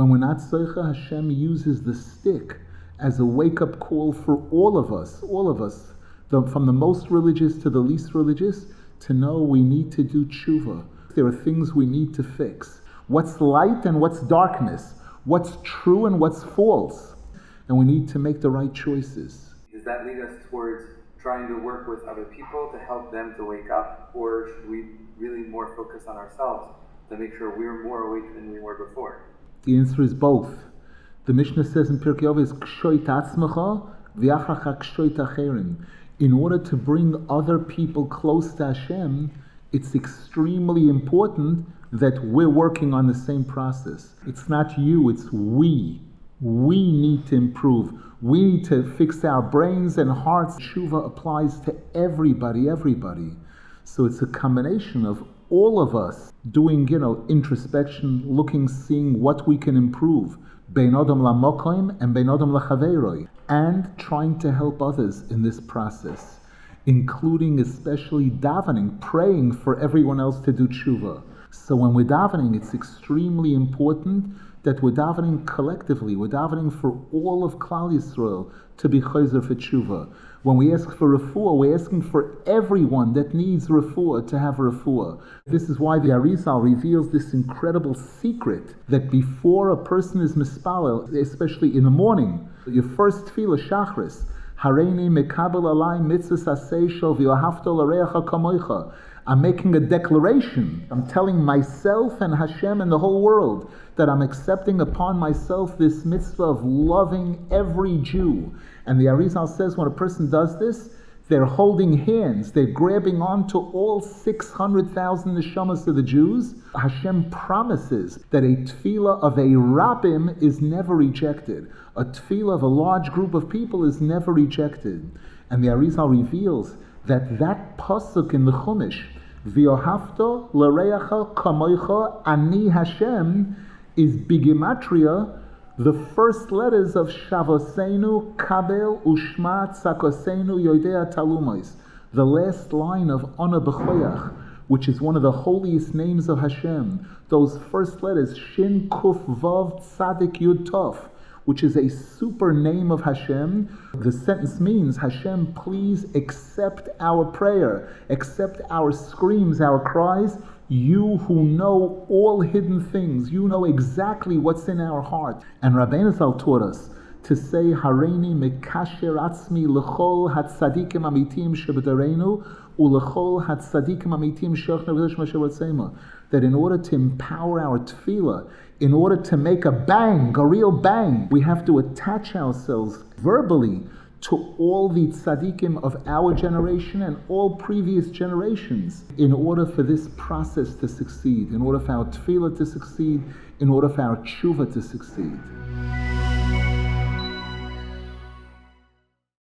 When we're not Soicha, Hashem uses the stick as a wake-up call for all of us, from the most religious to the least religious, to know we need to do tshuva. There are things we need to fix. What's light and what's darkness? What's true and what's false? And we need to make the right choices. Does that lead us towards trying to work with other people to help them to wake up? Or should we really more focus on ourselves to make sure we're more awake than we were before? The answer is both. The Mishnah says in Pirkei Avos, "Kshoit atzmecha v'achracha kshoit acherim." In order to bring other people close to Hashem, it's extremely important that we're working on the same process. It's not you, it's we. We need to improve. We need to fix our brains and hearts. Teshuva applies to everybody. So it's a combination of all of us doing, introspection, looking, seeing what we can improve. Bein Adam lamokoim and bein Adam lachaveiroi. And trying to help others in this process, including especially davening, praying for everyone else to do tshuva. So when we're davening, it's extremely important that we're davening collectively. We're davening for all of Klal Yisrael to be chayzer for tshuva. When we ask for refuah, we're asking for everyone that needs refuah to have refuah. This is why the Arizal reveals this incredible secret that before a person is mispalel, especially in the morning, your first tefillah, Shachris, Hareini mekabel alai mitzvahs aseisho v'yohavto l'reacha kamoicha. I'm making a declaration. I'm telling myself and Hashem and the whole world that I'm accepting upon myself this mitzvah of loving every Jew. And the Arizal says when a person does this, they're holding hands, they're grabbing onto all 600,000 neshamas of the Jews. Hashem promises that a tefillah of a rabbim is never rejected. A tefillah of a large group of people is never rejected. And the Arizal reveals that pasuk in the Chumash, V'yohavto l'reacha kamoicha ani Hashem, is bigimatria, the first letters of Shavosenu, Kabel, Ushma, Tzakosenu, Yodea Talumos. The last line of Ona B'choyach, which is one of the holiest names of Hashem. Those first letters, Shin, Kuf, Vav, Tzadik, Yud, Tov, which is a super name of Hashem. The sentence means, Hashem, please accept our prayer, accept our screams, our cries. You who know all hidden things, you know exactly what's in our heart. And Rabbeinu Zal taught us to say, Hareini mekasher atzmi l'chol hatzadikim amitim sheb'dareinu u'l'chol hatzadikim amitim shechna v'desh mashav. That in order to empower our tefillah, in order to make a bang, a real bang, we have to attach ourselves verbally to all the tzaddikim of our generation and all previous generations in order for this process to succeed, in order for our tefillah to succeed, in order for our tshuva to succeed.